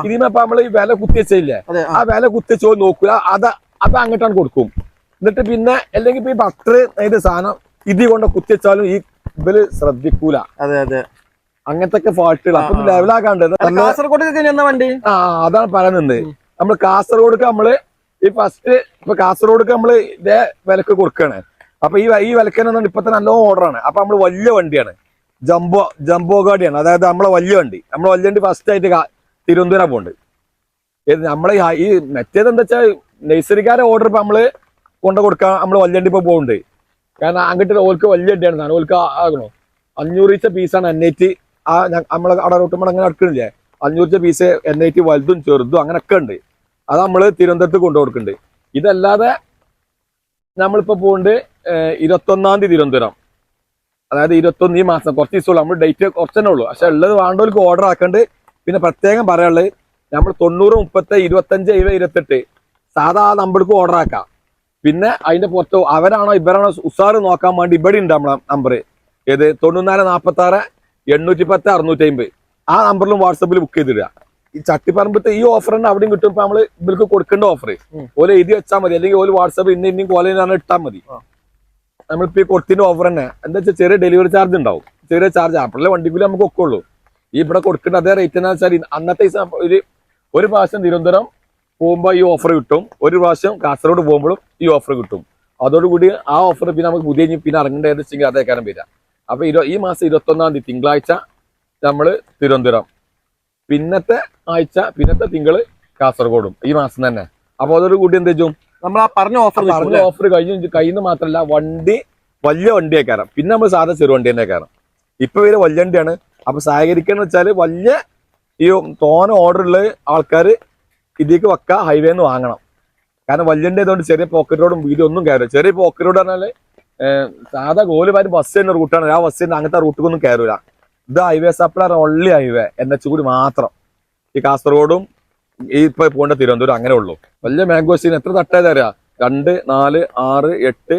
ഇതിന് ഇപ്പൊ നമ്മള് ഈ വില കുത്തിവെച്ചില്ലേ, ആ വില കുത്തിവെച്ചോ നോക്കുക, അത് അങ്ങോട്ടാണ് കൊടുക്കും. എന്നിട്ട് പിന്നെ അല്ലെങ്കിൽ ഇപ്പൊ ഈ ബട്ടർ അതിന്റെ സാധനം ഇതി കൊണ്ട് കുത്തിവെച്ചാലും ഈ ഇവര് ശ്രദ്ധിക്കൂല. അങ്ങനത്തെ ഫാൾട്ടുകൾ. അപ്പൊ ലെവലാക്കാണ്ട് കാസർഗോഡ് വണ്ടി അതാണ് പറയുന്നത്. നമ്മള് കാസർഗോഡ്ക്ക് നമ്മള് ഈ ഫസ്റ്റ് ഇപ്പൊ കാസർഗോഡ്ക്ക് നമ്മള് ഇതേ വിലക്ക് കൊടുക്കാണ്. അപ്പൊ ഈ വിലക്കന്നെ ഇപ്പത്തെ നല്ല ഓർഡറാണ്. അപ്പൊ നമ്മള് വലിയ വണ്ടിയാണ്, ജംബോ ഗാഡിയാണ്. അതായത് നമ്മളെ വലിയ വണ്ടി ഫസ്റ്റ് ആയിട്ട് തിരുവനന്തപുരം പോകുന്നുണ്ട്. നമ്മളെ ഈ മറ്റേത് എന്താ വെച്ചാൽ നഴ്സറിക്കാരെ ഓർഡർ ഇപ്പൊ നമ്മള് കൊണ്ടു കൊടുക്കാൻ നമ്മള് വലിയ വണ്ടി ഇപ്പൊ പോകുന്നുണ്ട്. കാരണം അങ്ങോട്ട് ഓൾക്ക് വലിയ വണ്ടിയാണ് സാധനം. ഓൾക്ക് ആകണോ 500 പീസാണ് N8. നമ്മളെ അവിടെ റൂട്ടുമ്പോൾ അങ്ങനെ എടുക്കണില്ലേ, 500 പീസ് N8 വലുതും ചെറുതും അങ്ങനെയൊക്കെ ഉണ്ട്. അത് നമ്മള് തിരുവനന്തപുരത്ത് കൊണ്ടു കൊടുക്കുന്നുണ്ട്. ഇതല്ലാതെ നമ്മളിപ്പോ പോകുന്നുണ്ട് 21-ാം തീയതി തിരുവനന്തപുരം. അതായത് 21 ഈ മാസം കുറച്ച് ദിവസമുള്ളൂ. നമ്മൾ ഡേറ്റ് കുറച്ച് തന്നെ ഉള്ളൂ. പക്ഷെ ഉള്ളത് വേണ്ടവർക്ക് ഓർഡർ ആക്കണ്ട്. പിന്നെ പ്രത്യേകം പറയാനുള്ളത് നമ്മൾ 90, 30, 25, 70, 28 സാധാ നമ്പർക്ക് ഓർഡർ ആക്കാം. പിന്നെ അതിന്റെ പുറത്ത് അവരാണോ ഇവരാണോ ഉസാറ് നോക്കാൻ വേണ്ടി ഇവിടെ ഉണ്ട് നമ്മളെ നമ്പർ. ഏത് 94 46 810 650. ആ നമ്പറിലും വാട്സപ്പിൽ ബുക്ക് ചെയ്തിടുക. ഈ ചട്ടിപ്പറമ്പത്തെ ഈ ഓഫർ തന്നെ അവിടെയും കിട്ടും. ഇപ്പൊ നമ്മള് ഇവർക്ക് കൊടുക്കേണ്ട ഓഫർ ഓല് എഴുതി വെച്ചാൽ മതി. അല്ലെങ്കിൽ ഓല് വാട്സപ്പ് ഇന്നും കോളേജിൽ ഇട്ടാൽ മതി. നമ്മളിപ്പോ ഈ കൊടുത്തിന്റെ ഓഫർ തന്നെ എന്താ വെച്ചാൽ ചെറിയ ഡെലിവറി ചാർജ് ഉണ്ടാവും. ചെറിയ ചാർജ് അപ്പോഴേ വണ്ടിക്കൂലി നമുക്ക് ഒക്കെ ഉള്ളൂ. ഈ ഇവിടെ കൊടുക്കേണ്ട അതേ റേറ്റ് എന്ന് വെച്ചാൽ അന്നത്തെ ദിവസം ഒരു പ്രാവശ്യം തിരുവനന്തപുരം പോകുമ്പോൾ ഈ ഓഫർ കിട്ടും, ഒരു പ്രാവശ്യം കാസർഗോഡ് പോകുമ്പോഴും ഈ ഓഫർ കിട്ടും. അതോടുകൂടി ആ ഓഫർ പിന്നെ നമുക്ക് പുതിയ പിന്നെ ഇറങ്ങേണ്ട ഏതെങ്കിലും അതേ കാര്യം വരിക. അപ്പൊ ഈ മാസം 21-ാം തീയതി തിങ്കളാഴ്ച നമ്മള് തിരുവനന്തപുരം, പിന്നത്തെ തിങ്കള് കാസർഗോഡും ഈ മാസം തന്നെ. അപ്പൊ അതോടുകൂടി എന്ത് ചെയ്യും, നമ്മൾ ആ പറഞ്ഞ ഓഫർ കഴിയുന്ന മാത്രമല്ല വണ്ടി വലിയ വണ്ടിയേക്കാരം. പിന്നെ നമ്മൾ സാധാ ചെറു വണ്ടി തന്നെ കയറാം. ഇപ്പൊ ഇവര് വലിയ വണ്ടിയാണ്. അപ്പൊ സഹകരിക്കാന്ന് വെച്ചാല് വലിയ ഈ തോന ഓർഡറുള്ള ആൾക്കാർ ഇതിലേക്ക് വെക്കുക, ഹൈവേന്ന് വാങ്ങണം. കാരണം വലിയ വണ്ടി ആയതുകൊണ്ട് ചെറിയ പോക്കറ്റ് റോഡും വീടും ഒന്നും കയറും. ചെറിയ പോക്കറ്റ് റോഡ് പറഞ്ഞാല് സാധാ ഗോലുമാര് ബസ് തന്നെ റൂട്ടാണ്. ആ ബസ്സിന് അങ്ങനത്തെ റൂട്ടിലൊന്നും കയറൂല. ഇത് highway supply only highway NH കൂടി മാത്രം. ഈ കാസർഗോഡും ഈ ഇപ്പൊ പോകേണ്ട തിരുവനന്തപുരം അങ്ങനെ ഉള്ളൂ. വലിയ മാംഗോസ്റ്റീൻ എത്ര തട്ടായത് അറിയാം? 2, 4, 6, 8,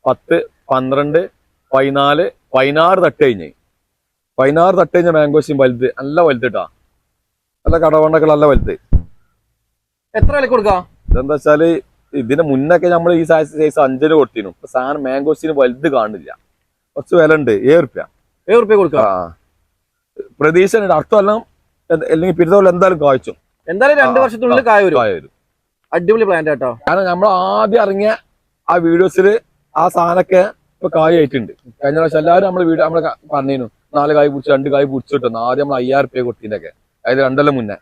10, 12, 14, 16 തട്ട് കഴിഞ്ഞ്. 16 തട്ട് കഴിഞ്ഞ മാംഗോസ്റ്റീൻ വലുത്, നല്ല വലുത് കേട്ടാ. നല്ല കടവണ്ടൊക്കെ നല്ല വലുത്. എത്ര വില കൊടുക്കാം? ഇതെന്താ വെച്ചാല് ഇതിന് മുന്നൊക്കെ നമ്മൾ ഈ സൈസ് 5 കൊടുത്തിരുന്നു. ഇപ്പൊ സാധനം മാംഗോസ്റ്റീന് വലുത് കാണില്ല, കുറച്ച് വില ഉണ്ട്. 7 റുപ്യ കൊടുക്കാം. പ്രതീക്ഷ ഉണ്ട് അടുത്ത കൊല്ലം അല്ലെങ്കിൽ പിരിതോളം എന്തായാലും കായ്ച്ചും. എന്തായാലും 2 വർഷത്തിനുള്ളിൽ കായ വരും. അടിപൊളി പ്ലാന്റ് കേട്ടോ. കാരണം നമ്മൾ ആദ്യം ഇറങ്ങിയ ആ വീഡിയോസില് ആ സാധനമൊക്കെ ഇപ്പൊ കായായിട്ടുണ്ട്. കഴിഞ്ഞ പ്രാവശ്യം എല്ലാവരും നമ്മളെ പറഞ്ഞിരുന്നു 4 കായ് പിടിച്ചു 2 കായ് പിടിച്ചിട്ടു. ആദ്യം നമ്മൾ 5000 റുപ്യ കൊടുത്തിട്ടൊക്കെ, അതായത് 2 കൊല്ലം മുന്നേ.